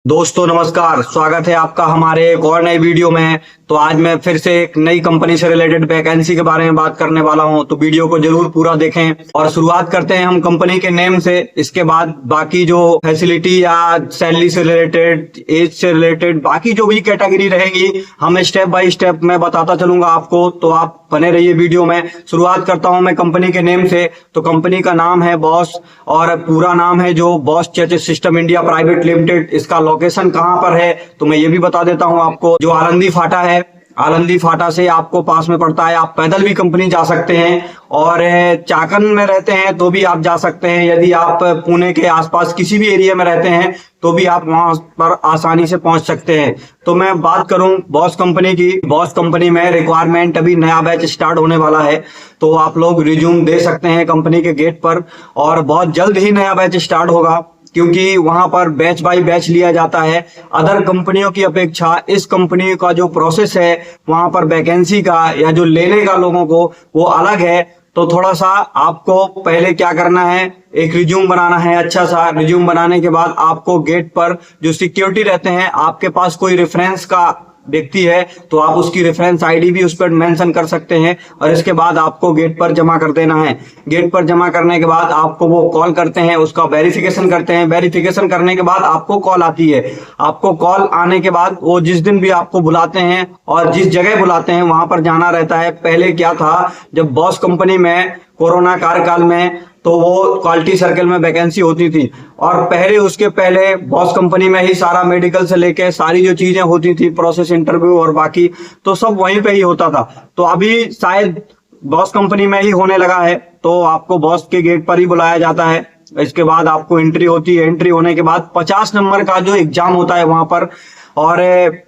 दोस्तों नमस्कार, स्वागत है आपका हमारे एक और नए वीडियो में। तो आज मैं फिर से एक नई कंपनी से रिलेटेड वैकेंसी के बारे में बात करने वाला हूं, तो वीडियो को जरूर पूरा देखें। और शुरुआत करते हैं हम कंपनी के नेम से। इसके बाद बाकी जो फैसिलिटी या सैलरी से रिलेटेड, एज से रिलेटेड, बाकी जो भी कैटेगरी रहेगी हम स्टेप बाय स्टेप मैं बताता चलूंगा आपको, तो आप बने रहिए वीडियो में। शुरुआत करता हूं मैं कंपनी के नेम से। तो कंपनी का नाम है बॉस, और पूरा नाम है जो boss chassis system India private limited. इसका लोकेशन कहां पर है तो मैं ये भी बता देता हूं आपको। जो आलंदी फाटा है, आलंदी फाटा से आपको पास में पड़ता है। आप पैदल भी कंपनी जा सकते हैं, और चाकन में रहते हैं तो भी आप जा सकते हैं। यदि आप पुणे के आसपास किसी भी एरिया में रहते हैं तो भी आप वहां पर आसानी से पहुंच सकते हैं। तो मैं बात करूं बॉस कंपनी की, बॉस कंपनी में रिक्वायरमेंट अभी नया बैच स्टार्ट होने वाला है, तो आप लोग रिज्यूम दे सकते हैं कंपनी के गेट पर। और बहुत जल्द ही नया बैच स्टार्ट होगा, क्योंकि वहां पर बैच बाय बैच लिया जाता है। अदर कंपनियों की अपेक्षा इस कंपनी का जो प्रोसेस है वहां पर वैकेंसी का या जो लेने का लोगों को वो अलग है। तो थोड़ा सा आपको पहले क्या करना है, एक रिज्यूम बनाना है। अच्छा सा रिज्यूम बनाने के बाद आपको गेट पर जो सिक्योरिटी रहते हैं, आपके पास कोई रेफरेंस का व्यक्ति है तो आप उसकी रेफरेंस आईडी भी उस पर मेंशन कर सकते हैं। और इसके बाद आपको गेट पर जमा कर देना है। गेट पर जमा करने के बाद आपको वो कॉल करते हैं, उसका वेरिफिकेशन करते हैं। वेरिफिकेशन करने के बाद आपको कॉल आती है। आपको कॉल आने के बाद वो जिस दिन भी आपको बुलाते हैं और जिस जगह बुलाते हैं वहां पर जाना रहता है। पहले क्या था, जब बॉस कंपनी में कोरोना कार्यकाल में, तो वो क्वालिटी सर्कल में वैकेंसी होती थी, और पहले उसके पहले बॉस कंपनी में ही सारा मेडिकल से लेके सारी जो चीजें होती थी, प्रोसेस, इंटरव्यू और बाकी, तो सब वहीं पे ही होता था। तो अभी शायद बॉस कंपनी में ही होने लगा है, तो आपको बॉस के गेट पर ही बुलाया जाता है। इसके बाद आपको एंट्री होती है। एंट्री होने के बाद 50 नंबर का जो एग्जाम होता है वहां पर, और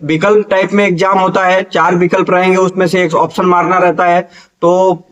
विकल्प टाइप में एग्जाम होता है। 4 विकल्प रहेंगे, उसमें से एक ऑप्शन मारना रहता है। तो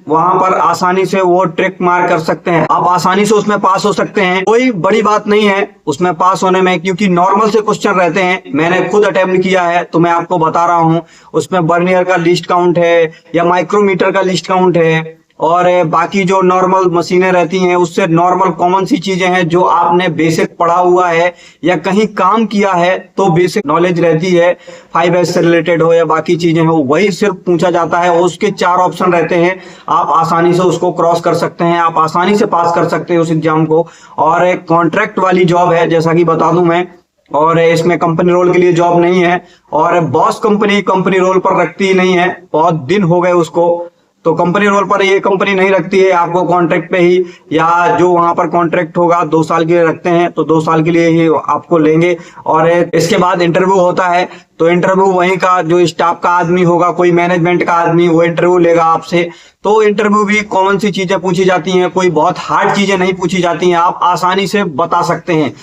वहां पर आसानी से वो ट्रिक मार कर सकते हैं, आप आसानी से उसमें पास हो सकते हैं। कोई बड़ी बात नहीं है उसमें पास होने में, क्योंकि नॉर्मल से क्वेश्चन रहते हैं। मैंने खुद अटेम्प्ट किया है तो मैं आपको बता रहा हूं। उसमें बर्नियर का लिस्ट काउंट है या माइक्रोमीटर का लिस्ट काउंट है, और बाकी जो नॉर्मल मशीनें रहती हैं उससे नॉर्मल कॉमन सी चीजें हैं जो आपने बेसिक पढ़ा हुआ है या कहीं काम किया है तो बेसिक नॉलेज रहती है। 5S से रिलेटेड हो या बाकी चीजें हो, वही सिर्फ पूछा जाता है। उसके 4 ऑप्शन रहते हैं, आप आसानी से उसको क्रॉस कर सकते हैं, आप आसानी से पास कर सकते हैं उस एग्जाम को। और एक कॉन्ट्रैक्ट वाली जॉब है, जैसा कि बता दूं मैं, और इसमें कंपनी रोल के लिए जॉब नहीं है। और बॉस कंपनी रोल पर रखती ही नहीं है, बहुत दिन हो गए उसको। तो कंपनी रोल पर ये कंपनी नहीं रखती है, आपको कॉन्ट्रैक्ट पे ही, या जो वहां पर कॉन्ट्रैक्ट होगा 2 साल के लिए रखते हैं तो 2 साल के लिए ही आपको लेंगे। और इसके बाद इंटरव्यू होता है, तो इंटरव्यू वहीं का जो स्टाफ का आदमी होगा, कोई मैनेजमेंट का आदमी, वो इंटरव्यू लेगा आपसे। तो इंटरव्यू भी कॉमन सी चीजें पूछी जाती हैं, कोई बहुत हार्ड चीजें नहीं पूछी जाती हैं, आप आसानी से बता सकते हैं।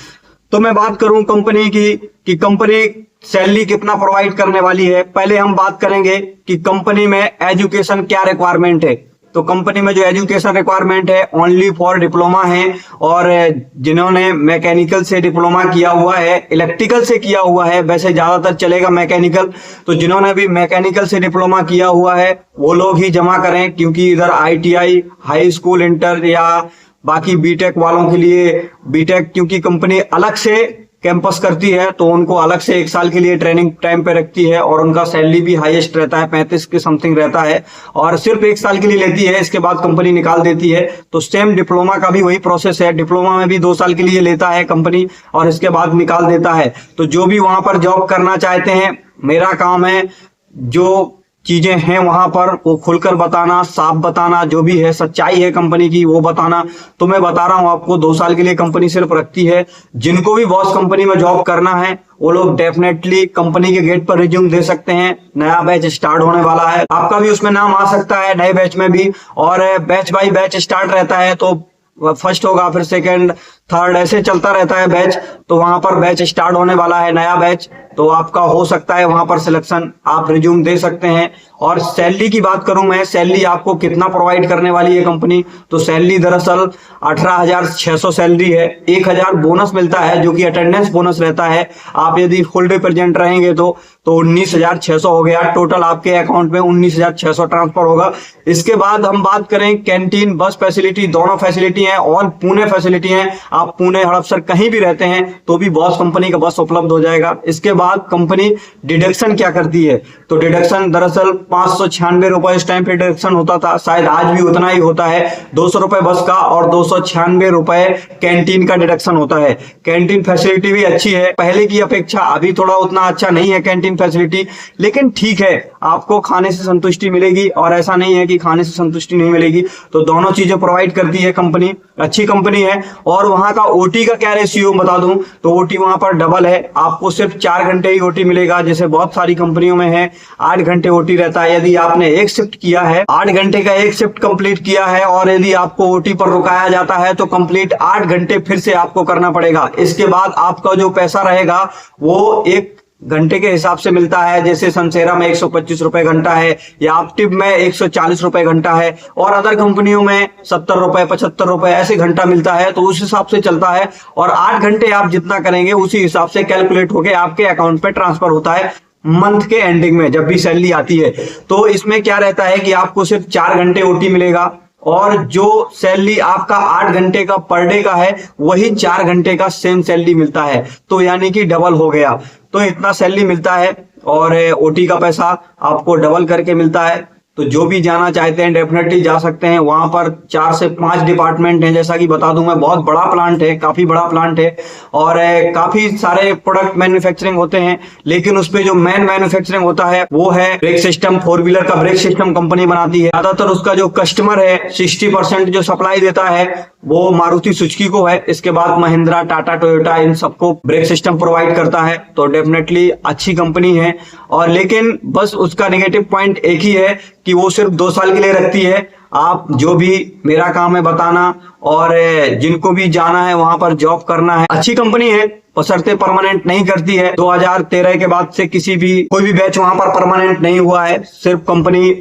तो मैं बात करूं कंपनी की कि कंपनी सैलरी कितना प्रोवाइड करने वाली है। पहले हम बात करेंगे कि कंपनी में एजुकेशन क्या रिक्वायरमेंट है। तो कंपनी में जो एजुकेशन रिक्वायरमेंट है ओनली फॉर डिप्लोमा है, और जिन्होंने मैकेनिकल से डिप्लोमा किया हुआ है, इलेक्ट्रिकल से किया हुआ है, वैसे ज्यादातर चलेगा मैकेनिकल, तो जिन्होंने भी मैकेनिकल से डिप्लोमा किया हुआ है वो लोग ही जमा करें, क्योंकि इधर ITI, हाई स्कूल, इंटर या बाकी बीटेक वालों के लिए, बीटेक क्योंकि कंपनी अलग से कैंपस करती है तो उनको अलग से 1 साल के लिए ट्रेनिंग टाइम पे रखती है, और उनका सैलरी भी हाईएस्ट रहता है, 35 के समथिंग रहता है, और सिर्फ 1 साल के लिए लेती है, इसके बाद कंपनी निकाल देती है। तो सेम डिप्लोमा का भी वही प्रोसेस है, डिप्लोमा में भी 2 साल के लिए लेता है कंपनी और इसके बाद निकाल देता है। तो जो भी वहां पर जॉब करना चाहते हैं, मेरा काम है जो चीजें हैं वहां पर वो खुलकर बताना, साफ बताना, जो भी है सच्चाई है कंपनी की वो बताना। तो मैं बता रहा हूं आपको, 2 साल के लिए कंपनी सिर्फ रखती है। जिनको भी बॉस कंपनी में जॉब करना है वो लोग डेफिनेटली कंपनी के गेट पर रिज्यूम दे सकते हैं। नया बैच स्टार्ट होने वाला है, आपका भी उसमें नाम आ सकता है नए बैच में भी, और बैच बाय बैच स्टार्ट रहता है। तो फर्स्ट होगा, फिर सेकंड, थर्ड, ऐसे चलता रहता है बैच। तो वहां पर बैच स्टार्ट होने वाला है, नया बैच, तो आपका हो सकता है वहां पर सिलेक्शन, आप रिज्यूम दे सकते हैं। और सैलरी की बात करूं मैं, सैलरी आपको कितना प्रोवाइड करने वाली है कंपनी, तो सैलरी दरअसल 18,600 सैलरी है। 1,000 बोनस मिलता है जो कि अटेंडेंस बोनस रहता है। आप यदि फुल डे प्रेजेंट रहेंगे तो 19,600 हो गया, टोटल आपके अकाउंट में 19,600 ट्रांसफर होगा। इसके बाद हम बात करें कैंटीन, बस फैसिलिटी, दोनों फैसिलिटी है, ऑल पुणे फैसिलिटी है। आप पुणे हड़पसर कहीं भी रहते हैं तो भी बॉस कंपनी का बस उपलब्ध हो जाएगा। इसके बाद कंपनी डिडक्शन क्या करती है, तो डिडक्शन दरअसल 596 रुपए इस टाइम पे डिडक्शन होता था, शायद आज भी उतना ही होता है। 200 रुपए बस का और 296 रुपए कैंटीन का डिडक्शन होता है। कैंटीन फैसिलिटी भी अच्छी है पहले की अपेक्षा, अभी थोड़ा उतना अच्छा नहीं है कैंटीन फैसिलिटी, लेकिन ठीक है, आपको खाने से संतुष्टि मिलेगी और ऐसा नहीं है कि खाने से संतुष्टि नहीं मिलेगी। तो दोनों चीजें प्रोवाइड करती है कंपनी, अच्छी कंपनी है। और वहां का ओटी का क्या रेशियो बता दूं, तो ओटी वहां पर डबल है, आपको सिर्फ 4 घंटे ही ओटी मिलेगा, जैसे बहुत सारी कंपनियों में है 8 घंटे ओटी रहता है। यदि आपने एक शिफ्ट किया है, 8 घंटे का एक शिफ्ट कंप्लीट किया है और यदि आपको ओटी पर रुकाया जाता है तो कंप्लीट 8 घंटे फिर से आपको करना पड़ेगा। इसके बाद आपका जो पैसा रहेगा वो एक घंटे के हिसाब से मिलता है, जैसे सनसेरा में 125 रुपए घंटा है या आपटिव में 140 रुपए घंटा है और अदर कंपनियों में 70 रुपए 75 रुपए ऐसे घंटा मिलता है। तो उस हिसाब से चलता है और 8 घंटे आप जितना करेंगे उसी हिसाब से कैलकुलेट होकर आपके अकाउंट पे ट्रांसफर होता है मंथ के एंडिंग में, जब भी सैलरी आती है। तो इसमें क्या रहता है कि आपको सिर्फ 4 घंटे ओटी मिलेगा और जो सैलरी आपका 8 घंटे का पर डे का है वही 4 घंटे का सेम सैलरी मिलता है, तो यानी कि डबल हो गया। तो इतना सैलरी मिलता है और ओटी का पैसा आपको डबल करके मिलता है। तो जो भी जाना चाहते हैं डेफिनेटली जा सकते हैं। वहां पर 4 से 5 डिपार्टमेंट हैं, जैसा कि बता दूं मैं, बहुत बड़ा प्लांट है, काफी बड़ा प्लांट है और काफी सारे प्रोडक्ट मैन्युफैक्चरिंग होते हैं, लेकिन उसपे जो मेन मैन्युफैक्चरिंग होता है वो है ब्रेक सिस्टम। 4 व्हीलर का ब्रेक सिस्टम कंपनी बनाती है। ज्यादातर उसका जो कस्टमर है 60% जो सप्लाई देता है वो मारुति सुजुकी को है। इसके बाद महिंद्रा, टाटा, टोयोटा इन सबको ब्रेक सिस्टम प्रोवाइड करता है। तो डेफिनेटली अच्छी कंपनी है और लेकिन बस उसका नेगेटिव पॉइंट एक ही है कि वो सिर्फ 2 साल के लिए रखती है। आप जो भी, मेरा काम है बताना और जिनको भी जाना है वहां पर जॉब करना है। अच्छी कंपनी है, बशर्ते परमानेंट नहीं करती है। 2013 के बाद से कोई भी बैच वहां पर परमानेंट नहीं हुआ है, सिर्फ कंपनी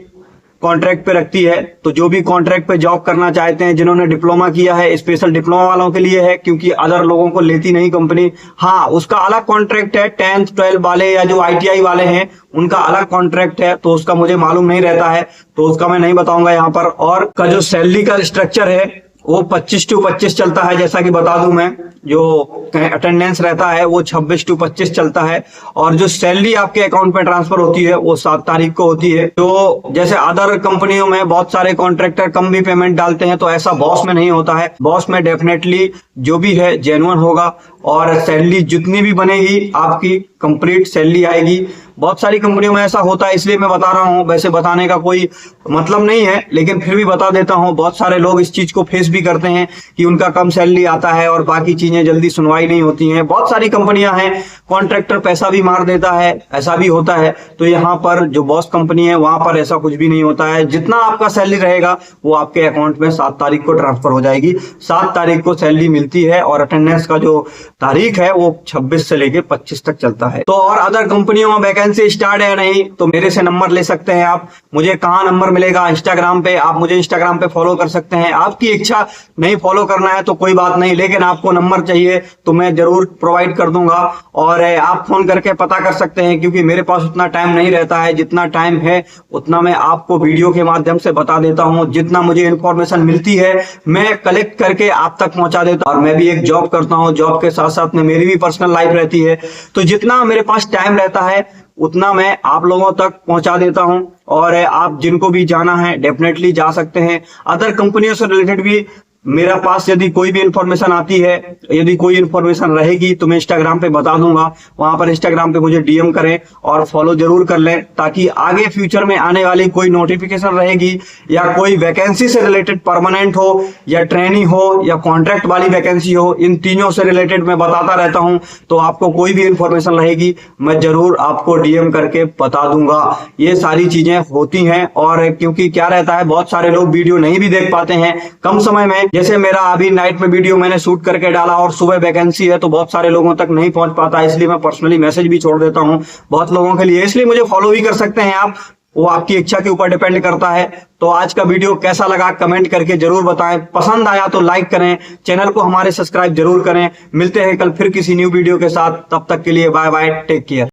कॉन्ट्रैक्ट पे रखती है। तो जो भी कॉन्ट्रैक्ट पे जॉब करना चाहते हैं, जिन्होंने डिप्लोमा किया है, स्पेशल डिप्लोमा वालों के लिए है, क्योंकि अदर लोगों को लेती नहीं कंपनी। हाँ, उसका अलग कॉन्ट्रैक्ट है, 10th 12 वाले या जो ITI वाले हैं उनका अलग कॉन्ट्रैक्ट है, तो उसका मुझे मालूम नहीं रहता है, तो उसका मैं नहीं बताऊंगा यहाँ पर। और का जो सैलरी का स्ट्रक्चर है वो 25/25 चलता है, जैसा कि बता दूं मैं, जो अटेंडेंस रहता है वो 26/25 चलता है और जो सैलरी आपके अकाउंट में ट्रांसफर होती है वो 7 तारीख को होती है। तो जैसे अदर कंपनियों में बहुत सारे कॉन्ट्रैक्टर कम भी पेमेंट डालते हैं, तो ऐसा बॉस में नहीं होता है। बॉस में डेफिनेटली जो भी है जेन्युइन होगा और सैलरी जितनी भी बनेगी आपकी कंप्लीट सैलरी आएगी। बहुत सारी कंपनियों में ऐसा होता है, इसलिए मैं बता रहा हूं। वैसे बताने का कोई मतलब नहीं है, लेकिन फिर भी बता देता हूं। बहुत सारे लोग इस चीज को फेस भी करते हैं कि उनका कम सैलरी आता है और बाकी चीजें जल्दी सुनवाई नहीं होती हैं। बहुत सारी कंपनियां हैं, कॉन्ट्रैक्टर पैसा भी मार देता है, ऐसा भी होता है। तो यहाँ पर जो बॉस कंपनी है वहां पर ऐसा कुछ भी नहीं होता है। जितना आपका सैलरी रहेगा वो आपके अकाउंट में 7 तारीख को ट्रांसफर हो जाएगी। 7 तारीख को सैलरी मिलती है और अटेंडेंस का जो तारीख है वो 26 से लेके 25 तक चलता है। तो और अदर कंपनियों में वैकेंसी स्टार्ट है नहीं, तो मेरे से नंबर ले सकते हैं आप। मुझे कहाँ नंबर मिलेगा? इंस्टाग्राम पे। आप मुझे इंस्टाग्राम पे फॉलो कर सकते हैं। आपकी इच्छा नहीं फॉलो करना है तो कोई बात नहीं, लेकिन आपको नंबर चाहिए तो मैं जरूर प्रोवाइड कर दूंगा और आप फोन करके पता कर सकते हैं, क्योंकि मेरे पास उतना टाइम नहीं रहता है। जितना टाइम है उतना मैं आपको वीडियो के माध्यम से बता देता हूँ। जितना मुझे इंफॉर्मेशन मिलती है मैं कलेक्ट करके आप तक पहुंचा देता हूँ। और मैं भी एक जॉब करता हूँ, जॉब के साथ साथ में मेरी भी पर्सनल लाइफ रहती है, तो जितना मेरे पास टाइम रहता है उतना मैं आप लोगों तक पहुंचा देता हूं। और आप जिनको भी जाना है डेफिनेटली जा सकते हैं। अदर कंपनियों से रिलेटेड भी मेरा पास यदि कोई भी इंफॉर्मेशन आती है, यदि कोई इंफॉर्मेशन रहेगी तो मैं इंस्टाग्राम पे बता दूंगा। वहां पर इंस्टाग्राम पे मुझे DM करें और फॉलो जरूर कर लें, ताकि आगे फ्यूचर में आने वाली कोई नोटिफिकेशन रहेगी या कोई वैकेंसी से रिलेटेड, परमानेंट हो या ट्रेनी हो या कॉन्ट्रैक्ट वाली वैकेंसी हो, इन तीनों से रिलेटेड मैं बताता रहता हूं। तो आपको कोई भी इंफॉर्मेशन रहेगी मैं जरूर आपको DM करके बता दूंगा। ये सारी चीजें होती हैं। और क्योंकि क्या रहता है, बहुत सारे लोग वीडियो नहीं भी देख पाते हैं कम समय में। जैसे मेरा अभी नाइट में वीडियो मैंने शूट करके डाला और सुबह वैकेंसी है, तो बहुत सारे लोगों तक नहीं पहुंच पाता, इसलिए मैं पर्सनली मैसेज भी छोड़ देता हूं बहुत लोगों के लिए। इसलिए मुझे फॉलो भी कर सकते हैं आप, वो आपकी इच्छा के ऊपर डिपेंड करता है। तो आज का वीडियो कैसा लगा कमेंट करके जरूर बताएं। पसंद आया तो लाइक करें, चैनल को हमारे सब्सक्राइब जरूर करें। मिलते हैं कल फिर किसी न्यू वीडियो के साथ, तब तक के लिए बाय बाय, टेक केयर।